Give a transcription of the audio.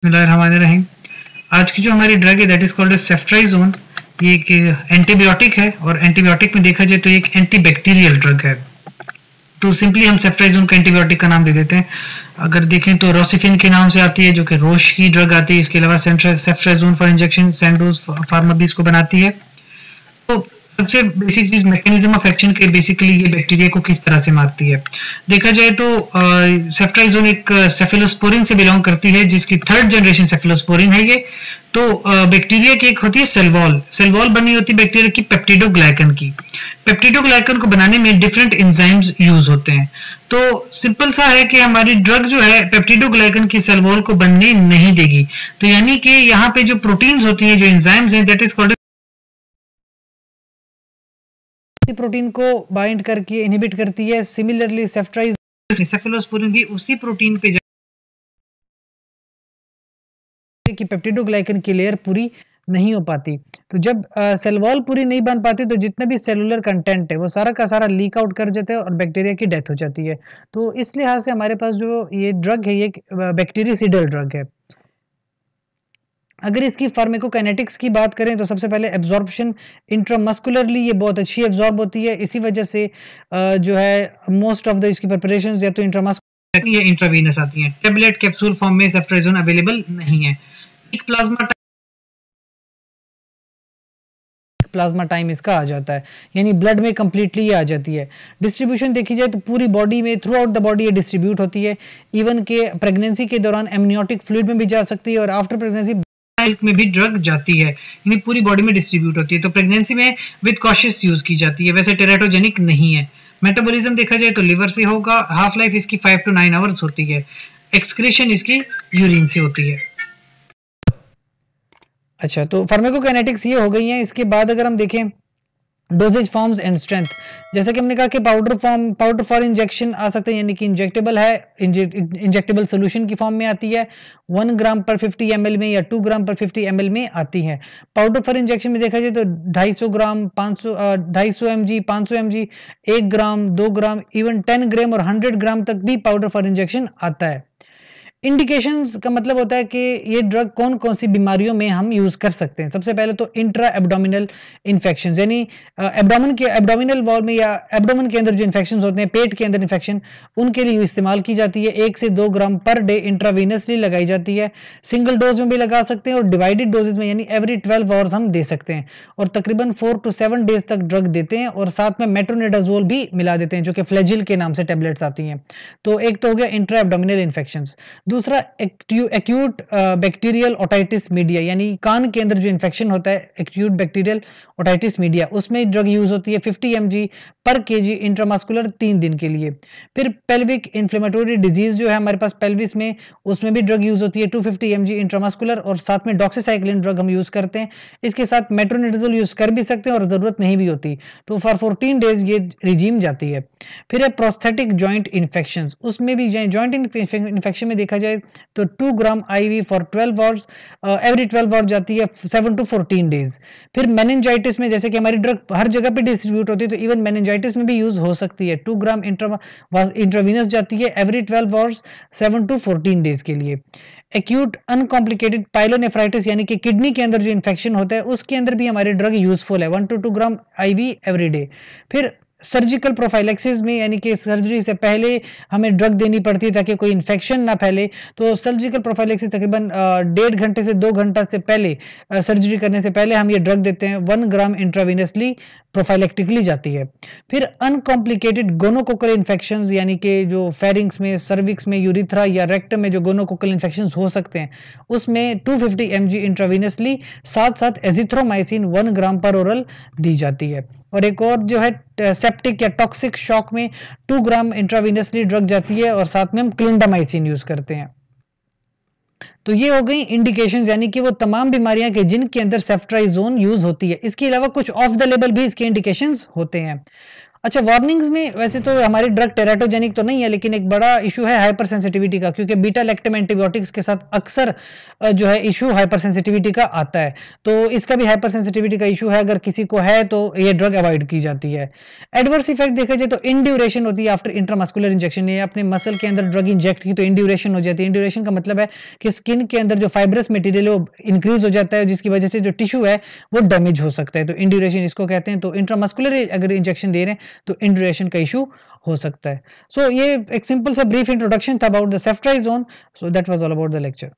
बिस्मिल्लाहिर्रहमानिर्रहीम। आज की जो हमारी ड्रग है दैट इज कॉल्ड सेफ्ट्राइजोन। ये एक एंटीबायोटिक है और एंटीबायोटिक में देखा जाए तो एक एंटीबैक्टीरियल ड्रग है। तो सिंपली हम सेफ्ट्राइजोन का एंटीबायोटिक का नाम दे देते हैं। अगर देखें तो रोसिफिन के नाम से आती है जो कि रोश की ड्रग आती है। इसके अलावा सेफ्ट्राइजोन फॉर इंजेक्शन सैंडोज फार्मा भी इसको बनाती है। तो सबसे बेसिक चीज मैकेनिज्म ऑफ एक्शन के बेसिकली ये बैक्टीरिया को किस तरह से मारती है। देखा जाए तो सेफ्ट्राइजोन एक सेफेलोस्पोरिन से बिलोंग करती है जिसकी थर्ड जनरेशन सेफेलोस्पोरिन है ये। तो बैक्टीरिया की एक होती है सेल वॉल बनी होती है बैक्टीरिया की पेप्टिडोग्लाइकन की। पेप्टिडोग्लाइकन को बनाने में डिफरेंट एंजाइम्स यूज होते हैं। तो सिंपल सा है कि हमारी ड्रग जो है पेप्टिडोग्लाइकन की सेल वॉल को बनने नहीं देगी। तो यानी कि यहाँ पे जो प्रोटीन्स होती है जो एंजाइम्स हैं दैट इज कॉल्ड प्रोटीन को बाइंड करके इनहिबिट करती है। सिमिलरली सेफेलोस्पोरिन भी उसी प्रोटीन पे कि पेप्टिडोग्लाइकन की लेयर पूरी नहीं हो पाती। तो जब सेल वॉल पूरी नहीं बन पाती तो जितना भी सेलुलर कंटेंट है वो सारा का सारा लीक आउट कर जाता है और बैक्टीरिया की डेथ हो जाती है। तो इस लिहाज से हमारे पास जो ये ड्रग है ये बैक्टीरियसिडल ड्रग है। अगर इसकी फार्माकोकाइनेटिक्स की बात करें तो सबसे पहले एब्जॉर्प्शन इंट्रामस्कुलरली ये बहुत अच्छी एब्जॉर्ब होती है। इसी वजह से जो है मोस्ट ऑफ द इसकी प्रिपरेशंस या तो इंट्रामस्कुलर या इंट्रावीनस आती हैं। टेबलेट कैप्सूल फॉर्म में सेफ्ट्राइजोन अवेलेबल नहीं है। एक प्लाज्मा टाइम इसका आ जाता है, यानी ब्लड में कंप्लीटली ये आ जाती है। डिस्ट्रीब्यूशन देखी जाए तो पूरी बॉडी में थ्रू आउट द बॉडी ये डिस्ट्रीब्यूट होती है। इवन के प्रेगनेंसी के दौरान एमनियोटिक फ्लूइड में भी जा सकती है और आफ्टर प्रेगनेंसी मिल्क में भी ड्रग जाती है, यानी पूरी बॉडी में डिस्ट्रीब्यूट होती है। तो प्रेगनेंसी में विद कॉशियस यूज की जाती है, वैसे टेराटोजेनिक नहीं है। मेटाबॉलिज्म देखा जाए तो लिवर से होगा। हाफ लाइफ इसकी 5 to 9 आवर्स होती है। एक्सक्रीशन इसकी यूरिन से होती है। अच्छा, तो फार्माकोकाइनेटिक्स ये हो गई है। इसके बाद अगर हम देखें डोजेज फॉर्म्स एंड स्ट्रेंथ, जैसा कि हमने कहा कि पाउडर फॉर इंजेक्शन आ सकते हैं, यानी कि इंजेक्टेबल है, इंजेक्टेबल सोल्यूशन की फॉर्म में आती है। 1 ग्राम पर 50 ml में या 2 ग्राम पर 50 ml में आती है। पाउडर फॉर इंजेक्शन में देखा जाए तो 250 ग्राम 250 mg 500 mg 1 ग्राम 2 ग्राम इवन 10 ग्राम और 100 ग्राम तक भी पाउडर फॉर इंजेक्शन आता है। इंडिकेशंस का मतलब होता है कि ये ड्रग कौन कौन सी बीमारियों में हम यूज कर सकते हैं। सबसे पहले तो इंट्रा एब्डोमिनल इन्फेक्शंस, यानी एब्डोमिनल वॉल में या एब्डोमेन के अंदर जो इन्फेक्शंस होते हैं, पेट के अंदर इन्फेक्शन, उनके लिए इस्तेमाल की जाती है। 1 से 2 ग्राम पर डे इंट्रावीनसली लगाई जाती है। सिंगल डोज में भी लगा सकते हैं और डिवाइडेड डोजेज में यानी एवरी 12 आवर्स हम दे सकते हैं और तकरीबन 4 to 7 डेज तक ड्रग देते हैं और साथ में मेट्रोनिडाजोल भी मिला देते हैं जो कि फ्लैजिल के नाम से टेबलेट्स आती हैं। तो एक तो हो गया इंट्रा एब्डोमिनल इन्फेक्शंस। दूसरा एक्यूट बैक्टीरियल ओटाइटिस मीडिया, यानी कान के अंदर जो इन्फेक्शन होता है एक्यूट बैक्टीरियल ओटाइटिस मीडिया, उसमें ड्रग यूज होती है 50 mg पर केजी इंट्रामस्कुलर 3 दिन के लिए। फिर पेल्विक इन्फ्लेमेटोरी डिजीज जो है हमारे पास पेल्विस में, उसमें भी ड्रग यूज होती है 250 mg इंट्रामस्कुलर और साथ में डॉक्सीसाइक्लिन ड्रग हम यूज करते हैं। इसके साथ मेट्रोनिडाजोल यूज कर भी सकते हैं और जरूरत नहीं भी होती। तो फॉर 14 डेज ये रिजीम जाती है। फिर है प्रोस्थेटिक जॉइंट इन्फेक्शंस, उसमें भी जॉइंट इन्फेक्शन में देखा जाए तो 2 ग्राम IV for 12 hours every 12 hours जाती है 7 to 14 डेज। फिर मेनिंजाइटिस में जैसे कि हमारी ड्रग हर जगह पे डिस्ट्रीब्यूट होती है तो इवन मेनिंजाइटिस में भी यूज हो सकती है। 2 ग्राम इंट्रावीनस जाती है एवरी 12 आवर्स 7 to 14 डेज के लिए। एक्यूट अनकॉम्प्लिकेटेड पाइलोनेफ्राइटिस, यानी कि किडनी के अंदर जो इन्फेक्शन होता है उसके अंदर भी हमारी ड्रग यूजफुल है 1 to 2 gram IV every day. फिर सर्जिकल प्रोफाइलेक्सिस में, यानी कि सर्जरी से पहले हमें ड्रग देनी पड़ती है ताकि कोई इन्फेक्शन ना फैले। तो सर्जिकल प्रोफाइलेक्सिस तकरीबन 1.5 घंटे से 2 घंटा से पहले, सर्जरी करने से पहले हम ये ड्रग देते हैं। 1 ग्राम इंट्रावीनसली प्रोफाइलेक्टिकली जाती है। फिर अनकॉम्प्लिकेटेड गोनोकोकल इन्फेक्शंस, यानी कि जो फेरिंग्स में, सर्विक्स में, यूरिथ्रा या रेक्टम में जो गोनोकोकल इन्फेक्शंस हो सकते हैं, उसमें 250 mg इंट्रावीनसली साथ साथ एजिथ्रोमाइसिन 1 ग्राम पर ओरल दी जाती है। और एक और जो है सेप्टिक या टॉक्सिक शॉक में 2 ग्राम इंट्रावीनसली ड्रग जाती है और साथ में हम क्लिंडामाइसिन यूज करते हैं। तो ये हो गई इंडिकेशंस, यानी कि वो तमाम बीमारियां के जिनके अंदर सेफ्ट्राइजोन यूज होती है। इसके अलावा कुछ ऑफ द लेबल भी इसके इंडिकेशंस होते हैं। अच्छा, वार्निंग्स में वैसे तो हमारी ड्रग टेराटोजेनिक तो नहीं है, लेकिन एक बड़ा इशू है हाइपर सेंसिटिविटी का, क्योंकि बीटा लैक्टम एंटीबायोटिक्स के साथ अक्सर जो है इशू हाइपर सेंसिटिविटी का आता है। तो इसका भी हाइपर सेंसिटिविटी का इशू है, अगर किसी को है तो ये ड्रग अवॉइड की जाती है। एडवर्स इफेक्ट देखा जाए तो इंड्यूरेशन होती है आफ्टर इंट्रामस्कुलर इंजेक्शन। ये अपने मसल के अंदर ड्रग इंजेक्ट की तो इंड्यूरेशन हो जाती है। इंड्यूरेशन का मतलब है कि स्किन के अंदर जो फाइब्रस मटेरियल है वो इंक्रीज हो जाता है, जिसकी वजह से जो टिश्यू है वो डैमेज हो सकता है। तो इंड्यूरेशन इसको कहते हैं। तो इंट्रामस्कुलर अगर इंजेक्शन दे रहे हैं तो इंड्यूरेशन का इशू हो सकता है। सो ये एक सिंपल सा ब्रीफ इंट्रोडक्शन था about the ceftriaxone. So that was all about the lecture.